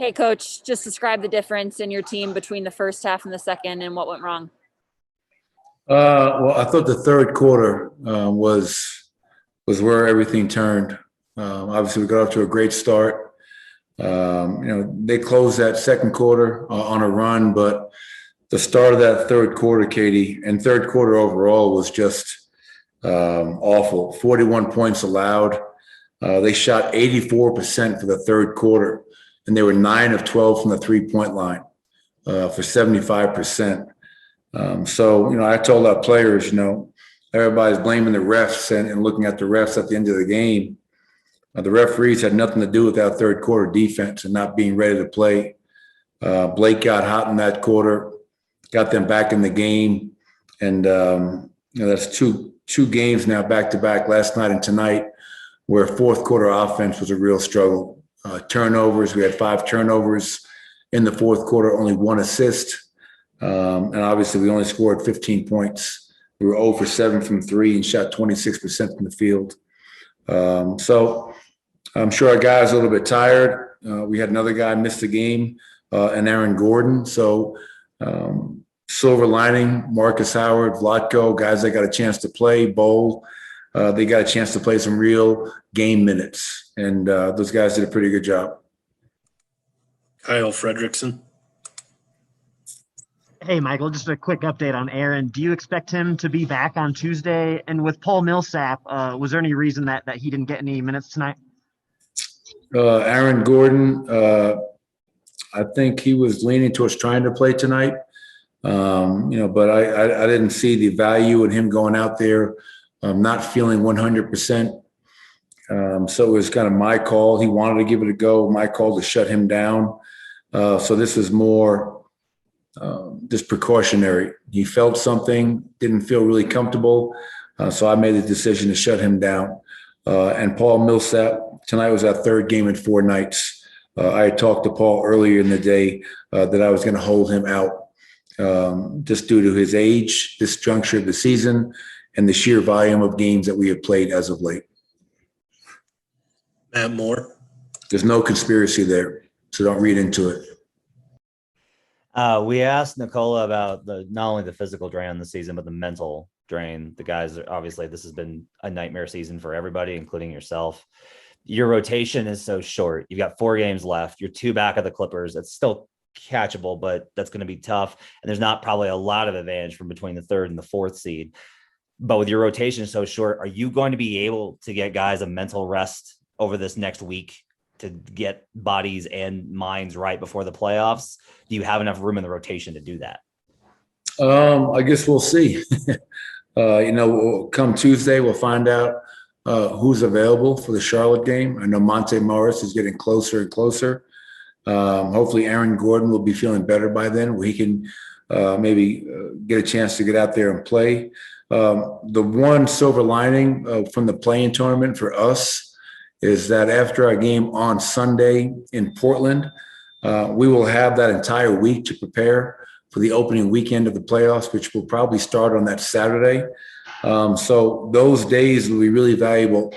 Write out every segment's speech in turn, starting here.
Hey, Coach, just describe the difference in your team between the first half and the second and what went wrong. Well, I thought the third quarter was where everything turned. Obviously, we got off to a great start. They closed that second quarter on a run, but the start of that third quarter, Katie, and third quarter overall was just awful. 41 points allowed. They shot 84% for the third quarter, and they were 9 of 12 from the three-point line for 75%. So, I told our players, everybody's blaming the refs and looking at the refs at the end of the game. The referees had nothing to do with that third quarter defense and not being ready to play. Blake got hot in that quarter, got them back in the game. And, that's two games now back-to-back, last night and tonight, where fourth quarter offense was a real struggle. Turnovers, we had 5 turnovers in the fourth quarter, only 1 assist. And obviously, we only scored 15 points. We were 0 for 7 from 3 and shot 26% from the field. So I'm sure our guys are a little bit tired. We had another guy miss the game, and Aaron Gordon. So silver lining, Marcus Howard, Vlatko, guys that got a chance to play, Bowl. They got a chance to play some real game minutes. And those guys did a pretty good job. Kyle Fredrickson. Hey, Michael, just a quick update on Aaron. Do you expect him to be back on Tuesday? And with Paul Millsap, was there any reason that he didn't get any minutes tonight? Aaron Gordon, I think he was leaning towards trying to play tonight. But I didn't see the value in him going out there, not feeling 100%. So it was kind of my call. He wanted to give it a go, my call to shut him down. So this was more just precautionary. He felt something, didn't feel really comfortable. So I made the decision to shut him down. And Paul Millsap, tonight was our third game in 4 nights. I had talked to Paul earlier in the day that I was going to hold him out just due to his age, this juncture of the season, and the sheer volume of games that we have played as of late. Matt Moore. There's no conspiracy there, so don't read into it. We asked Nikola about not only the physical drain on the season, but the mental drain. The guys, obviously, this has been a nightmare season for everybody, including yourself. Your rotation is so short. You've got 4 games left. You're 2 back of the Clippers. It's still catchable, but that's going to be tough. And there's not probably a lot of advantage from between the 3rd and the 4th seed. But with your rotation so short, are you going to be able to get guys a mental rest over this next week to get bodies and minds right before the playoffs? Do you have enough room in the rotation to do that? I guess we'll see. Come Tuesday, we'll find out who's available for the Charlotte game. I know Monte Morris is getting closer and closer. Hopefully Aaron Gordon will be feeling better by then, where he can maybe get a chance to get out there and play. The one silver lining from the play-in tournament for us is that after our game on Sunday in Portland, we will have that entire week to prepare for the opening weekend of the playoffs, which will probably start on that Saturday. So those days will be really valuable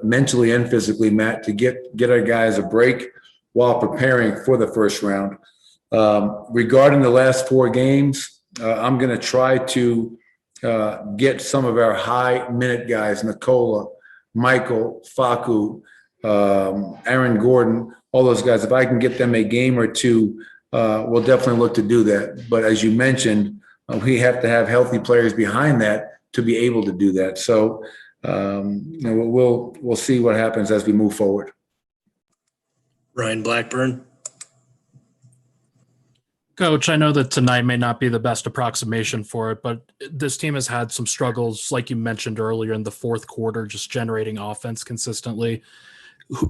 mentally and physically, Matt, to get our guys a break while preparing for the first round. Regarding the last 4 games, I'm going to try to get some of our high-minute guys, Nikola, Michael, Facu, Aaron Gordon, all those guys. If I can get them a game or 2, we'll definitely look to do that. But as you mentioned, we have to have healthy players behind that to be able to do that. So we'll see what happens as we move forward. Ryan Blackburn. Coach, I know that tonight may not be the best approximation for it, but this team has had some struggles, like you mentioned earlier, in the fourth quarter, just generating offense consistently.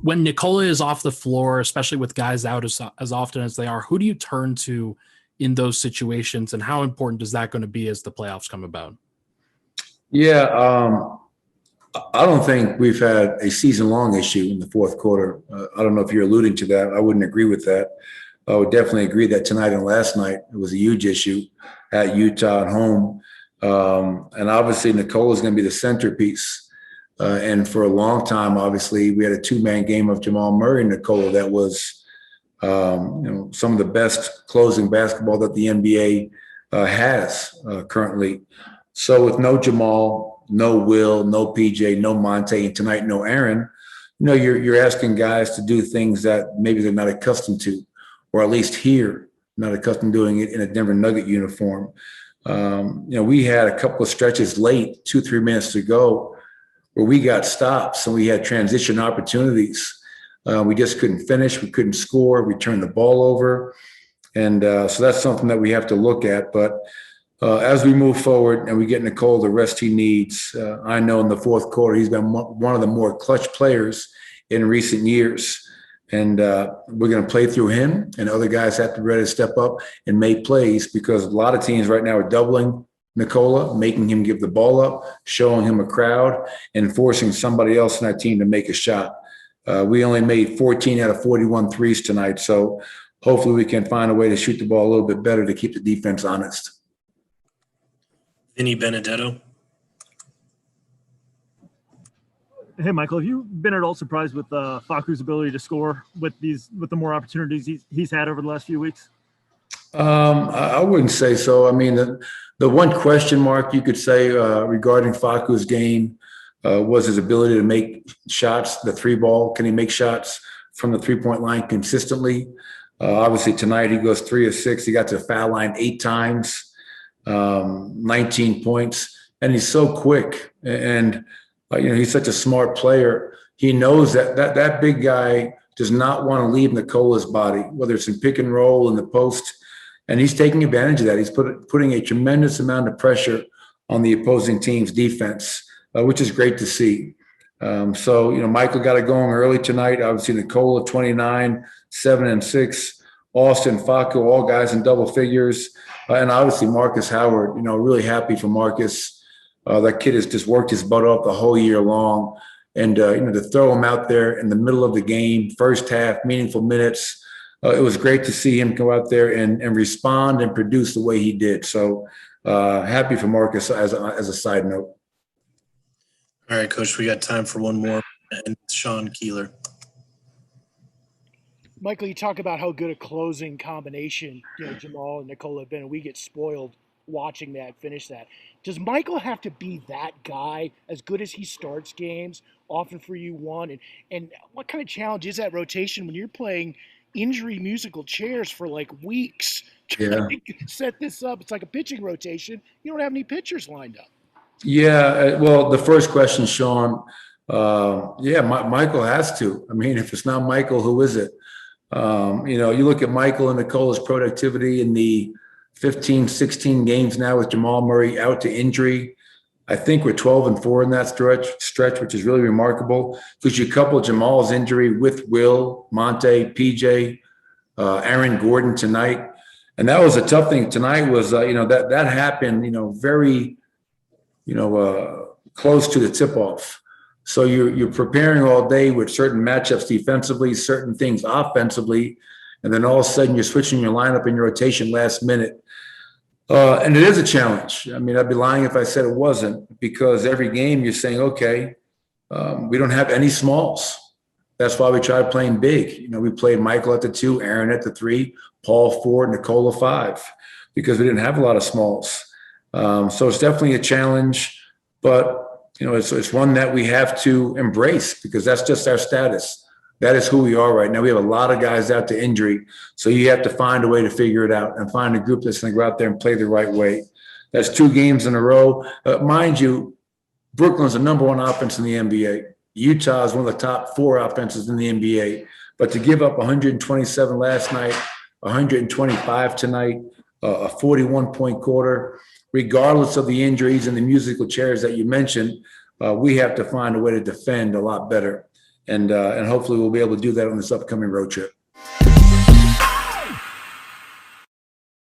When Nikola is off the floor, especially with guys out as often as they are, who do you turn to in those situations, and how important is that going to be as the playoffs come about? Yeah, I don't think we've had a season-long issue in the fourth quarter. I don't know if you're alluding to that. I wouldn't agree with that. I would definitely agree that tonight and last night it was a huge issue at Utah at home. And obviously Nikola is going to be the centerpiece. And for a long time, obviously, we had a 2-man game of Jamal Murray and Nikola that was some of the best closing basketball that the NBA has currently. So with no Jamal, no Will, no PJ, no Monte, and tonight no Aaron, you're asking guys to do things that maybe they're not accustomed to, or at least here, not accustomed to doing it in a Denver Nugget uniform. We had a couple of stretches late, 2-3 minutes to go, where we got stops and we had transition opportunities. We just couldn't finish. We couldn't score. We turned the ball over. And so that's something that we have to look at. But as we move forward and we get Nicole the rest he needs, I know in the fourth quarter, he's been one of the more clutch players in recent years. And we're going to play through him, and other guys have to be ready to step up and make plays, because a lot of teams right now are doubling Nikola, making him give the ball up, showing him a crowd, and forcing somebody else in that team to make a shot. We only made 14 out of 41 threes tonight, so hopefully we can find a way to shoot the ball a little bit better to keep the defense honest. Vinny Benedetto. Hey, Michael, have you been at all surprised with Facu's ability to score with the more opportunities he's had over the last few weeks? I wouldn't say so. I mean, the one question mark you could say regarding Facu's game was his ability to make shots, the three ball. Can he make shots from the three-point line consistently? Obviously, tonight he goes 3 of 6. He got to the foul line 8 times, 19 points, and he's so quick. And he's such a smart player. He knows that big guy does not want to leave Nicola's body, whether it's in pick and roll in the post, and he's taking advantage of that. He's putting a tremendous amount of pressure on the opposing team's defense, which is great to see. So Michael got it going early tonight. Obviously, Nicola 29, 7 and 6, Austin, Facu, all guys in double figures, and obviously Marcus Howard. Really happy for Marcus. That kid has just worked his butt off the whole year long. And, to throw him out there in the middle of the game, first half, meaningful minutes, it was great to see him go out there and respond and produce the way he did. So happy for Marcus as a side note. All right, Coach, we got time for one more. And Shawn Keeler. Michael, you talk about how good a closing combination Jamal and Nikola have been, and we get spoiled watching that, finish that. Does Michael have to be that guy, as good as he starts games, often for you one? And what kind of challenge is that rotation when you're playing injury musical chairs for like weeks trying to set this up? It's like a pitching rotation. You don't have any pitchers lined up. Yeah, well, the first question, Shawn, Michael has to. I mean, if it's not Michael, who is it? You look at Michael and Nicola's productivity in the 15, 16 games now with Jamal Murray out to injury. I think we're 12-4 in that stretch, which is really remarkable, because you couple Jamal's injury with Will, Monte, PJ, Aaron Gordon tonight. And that was a tough thing. Tonight was, that happened, very, close to the tip-off. So you're preparing all day with certain matchups defensively, certain things offensively, and then all of a sudden you're switching your lineup and your rotation last minute. And it is a challenge. I mean, I'd be lying if I said it wasn't, because every game you're saying, okay, we don't have any smalls. That's why we tried playing big. We played Michael at the 2, Aaron at the 3, Paul 4, Nikola 5, because we didn't have a lot of smalls. So it's definitely a challenge, but it's one that we have to embrace, because that's just our status. That is who we are right now. We have a lot of guys out to injury. So you have to find a way to figure it out and find a group that's going to go out there and play the right way. That's 2 games in a row. Mind you, Brooklyn's the number 1 offense in the NBA. Utah is one of the top 4 offenses in the NBA. But to give up 127 last night, 125 tonight, a 41-point quarter, regardless of the injuries and the musical chairs that you mentioned, we have to find a way to defend a lot better. And hopefully we'll be able to do that on this upcoming road trip.